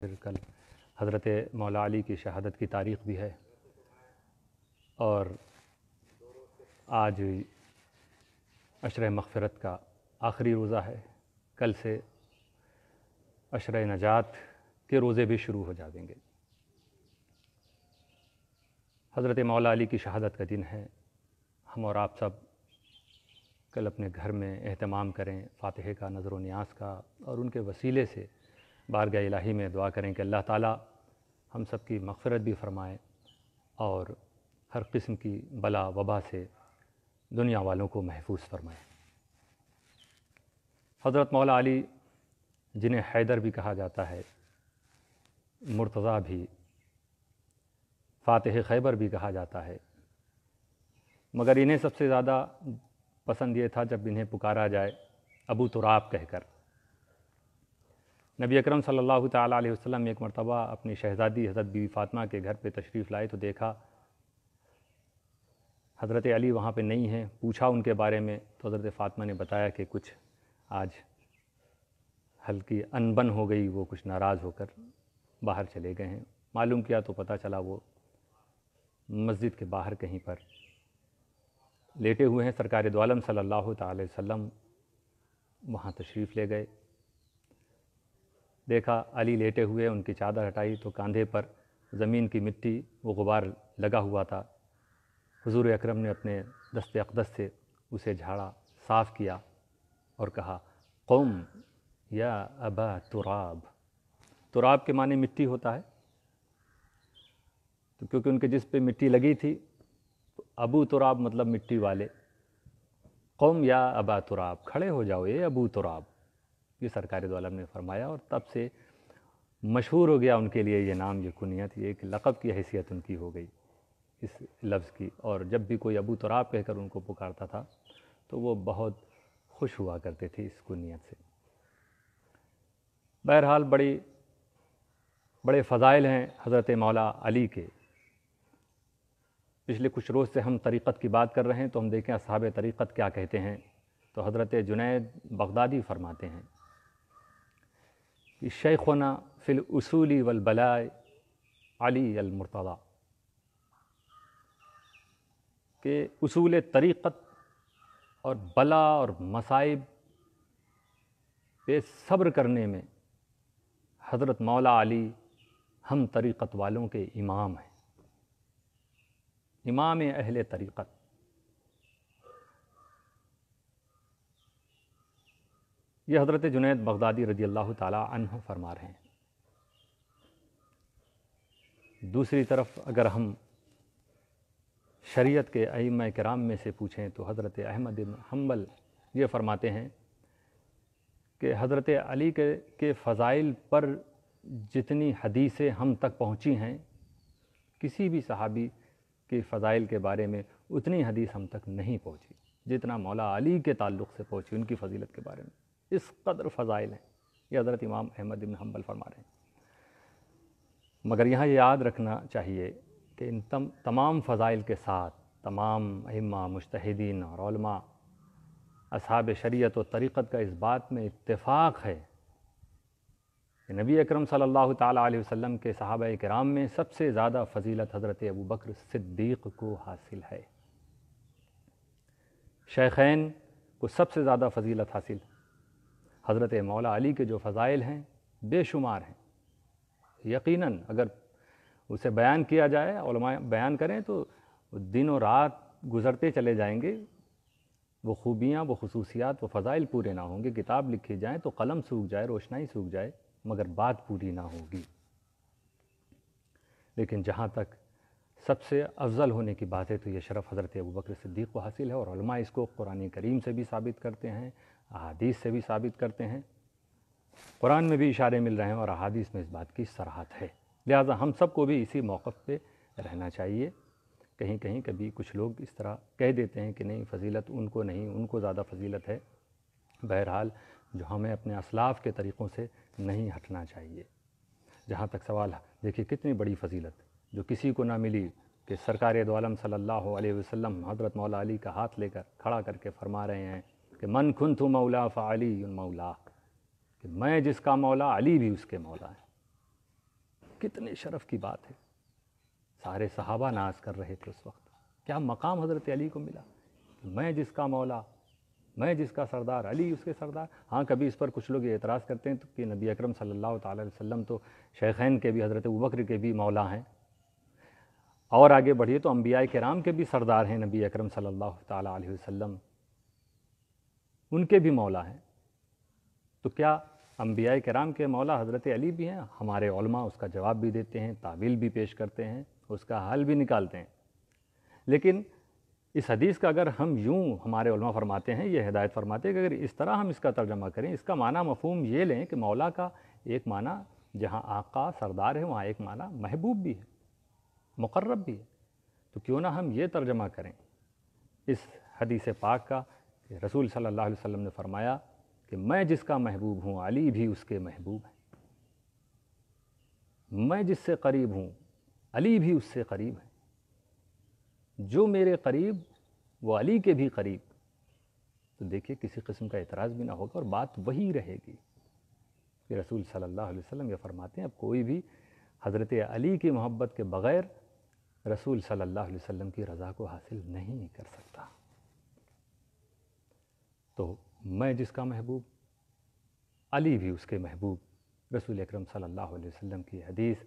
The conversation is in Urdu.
پھر کل حضرت مولا علی کی شہادت کی تاریخ بھی ہے، اور آج عشرہ مغفرت کا آخری روزہ ہے۔ کل سے عشرہ نجات کے روزے بھی شروع ہو جائیں گے۔ حضرت مولا علی کی شہادت کا دن ہے۔ ہم اور آپ سب کل اپنے گھر میں اہتمام کریں فاتحے کا، نظر و نیاز کا، اور ان کے وسیلے سے بارگاہ الہی میں دعا کریں کہ اللہ تعالیٰ ہم سب کی مغفرت بھی فرمائے اور ہر قسم کی بلا وبا سے دنیا والوں کو محفوظ فرمائے۔ حضرت مولا علی، جنہیں حیدر بھی کہا جاتا ہے، مرتضیٰ بھی، فاتح خیبر بھی کہا جاتا ہے، مگر انہیں سب سے زیادہ پسند یہ تھا جب انہیں پکارا جائے ابو تراب کہہ کر۔ نبی اکرم صلی اللہ تعالیٰ علیہ وسلم ایک مرتبہ اپنی شہزادی حضرت بی بی فاطمہ کے گھر پہ تشریف لائے تو دیکھا حضرت علی وہاں پہ نہیں ہیں۔ پوچھا ان کے بارے میں تو حضرت فاطمہ نے بتایا کہ کچھ آج ہلکی انبن ہو گئی، وہ کچھ ناراض ہو کر باہر چلے گئے ہیں۔ معلوم کیا تو پتہ چلا وہ مسجد کے باہر کہیں پر لیٹے ہوئے ہیں۔ سرکار دو عالم صلی اللہ تعالی وسلم وہاں تشریف لے گئے، دیکھا علی لیٹے ہوئے، ان کی چادر ہٹائی تو کاندھے پر زمین کی مٹی، وہ غبار لگا ہوا تھا۔ حضور اکرم نے اپنے دست اقدس سے اسے جھاڑا، صاف کیا اور کہا قم یا ابا تراب۔ تراب کے معنی مٹی ہوتا ہے، تو کیونکہ ان کے جسم پہ مٹی لگی تھی تو ابو تراب مطلب مٹی والے۔ قم یا ابا تراب، کھڑے ہو جاؤ اے ابو تراب، یہ سرکار دو عالم نے فرمایا، اور تب سے مشہور ہو گیا ان کے لیے یہ نام، یہ کنیت، یہ ایک لقب کی حیثیت ان کی ہو گئی اس لفظ کی۔ اور جب بھی کوئی ابو تراب کہہ کر ان کو پکارتا تھا تو وہ بہت خوش ہوا کرتے تھے اس کنیت سے۔ بہرحال بڑے فضائل ہیں حضرت مولا علی کے۔ پچھلے کچھ روز سے ہم طریقت کی بات کر رہے ہیں تو ہم دیکھیں اصحاب طریقت کیا کہتے ہیں۔ تو حضرت جنید بغدادی فرماتے ہیں کہ شیخنا فی الاصول والبلاء علی المرتضیٰ، کہ اصول طریقت اور بلا اور مصائب پہ صبر کرنے میں حضرت مولا علی ہم طریقت والوں کے امام ہیں، امام اہل طریقت۔ یہ حضرت جنید بغدادی رضی اللہ تعالیٰ عنہ فرما رہے ہیں۔ دوسری طرف اگر ہم شریعت کے ائمہ کرام میں سے پوچھیں تو حضرت احمد بن حنبل یہ فرماتے ہیں کہ حضرت علی کے فضائل پر جتنی حدیثیں ہم تک پہنچی ہیں، کسی بھی صحابی کے فضائل کے بارے میں اتنی حدیث ہم تک نہیں پہنچی جتنا مولا علی کے تعلق سے پہنچی، ان کی فضیلت کے بارے میں۔ اس قدر فضائل ہیں، یہ حضرت امام احمد بن حنبل فرما رہے ہیں۔ مگر یہاں یہ یاد رکھنا چاہیے کہ ان تمام فضائل کے ساتھ تمام ائمہ، مجتہدین اور علماء، اصحاب شریعت و طریقت کا اس بات میں اتفاق ہے کہ نبی اکرم صلی اللہ تعالیٰ علیہ وسلم کے صحابہ کرام میں سب سے زیادہ فضیلت حضرت ابوبکر صدیق کو حاصل ہے۔ شیخین کو سب سے زیادہ فضیلت حاصل ہے۔ حضرت مولا علی کے جو فضائل ہیں بے شمار ہیں، یقیناً اگر اسے بیان کیا جائے، علماء بیان کریں تو دن و رات گزرتے چلے جائیں گے، وہ خوبیاں، وہ خصوصیات، وہ فضائل پورے نہ ہوں گے۔ کتاب لکھی جائیں تو قلم سوکھ جائے، روشنائی سوکھ جائے، مگر بات پوری نہ ہوگی۔ لیکن جہاں تک سب سے افضل ہونے کی بات ہے تو یہ شرف حضرت ابوبکر صدیق کو حاصل ہے، اور علماء اس کو قرآن کریم سے بھی ثابت کرتے ہیں، احادیث سے بھی ثابت کرتے ہیں۔ قرآن میں بھی اشارے مل رہے ہیں اور احادیث میں اس بات کی صراحت ہے۔ لہٰذا ہم سب کو بھی اسی موقف پہ رہنا چاہیے۔ کہیں کبھی کچھ لوگ اس طرح کہہ دیتے ہیں کہ نہیں فضیلت ان کو نہیں، ان کو زیادہ فضیلت ہے۔ بہرحال جو ہمیں اپنے اسلاف کے طریقوں سے نہیں ہٹنا چاہیے۔ جہاں تک سوال ہے، دیکھیے کتنی بڑی فضیلت جو کسی کو نہ ملی کہ سرکار دو عالم صلی اللہ علیہ وسلم حضرت مولا علی کا ہاتھ لے کر کھڑا کر کے فرما رہے ہیں کہ من کنت مولا فعلی مولا، کہ میں جس کا مولا، علی بھی اس کے مولا ہیں۔ کتنے شرف کی بات ہے. سارے صحابہ ناز کر رہے تھے اس وقت. کیا مقام حضرت علی کو ملا کہ میں جس کا مولا، میں جس کا سردار، علی اس کے سردار. ہاں کبھی اس پر کچھ لوگ یہ اعتراض کرتے ہیں کہ نبی اکرم صلی اللہ تعالی علیہ وسلم تو شیخین کے بھی، حضرت ابوبکر کے بھی مولا ہیں، اور آگے بڑھیے تو انبیاء کرام کے بھی سردار ہیں نبی اکرم صلی اللہ تعالی علیہ وسلم، ان کے بھی مولا ہیں. تو کیا انبیاء کرام کے مولا حضرت علی بھی ہیں؟ ہمارے علماء اس کا جواب بھی دیتے ہیں، تعویل بھی پیش کرتے ہیں، اس کا حل بھی نکالتے ہیں. لیکن اس حدیث کا اگر ہم یوں، ہمارے علماء فرماتے ہیں، یہ ہدایت فرماتے ہیں کہ اگر اس طرح ہم اس کا ترجمہ کریں، اس کا معنی مفہوم یہ لیں کہ مولا کا ایک معنی جہاں آقا سردار ہے وہاں ایک معنی محبوب بھی ہے، مقرب بھی ہے. تو کیوں نہ ہم یہ ترجمہ کریں اس حدیث پاک کا کہ رسول صلی اللہ علیہ وسلم نے فرمایا کہ میں جس کا محبوب ہوں علی بھی اس کے محبوب ہیں. میں جس سے قریب ہوں علی بھی اس سے قریب ہے. جو میرے قریب وہ علی کے بھی قریب. تو دیکھیے کسی قسم کا اعتراض بھی نہ ہوگا اور بات وہی رہے گی کہ رسول صلی اللہ علیہ وسلم یہ فرماتے ہیں اب کوئی بھی حضرت علی کی محبت کے بغیر رسول صلی اللہ علیہ وسلم کی رضا کو حاصل نہیں کر سکتا. تو میں جس کا محبوب علی بھی اس کے محبوب، رسول اکرم صلی اللہ علیہ وسلم کی حدیث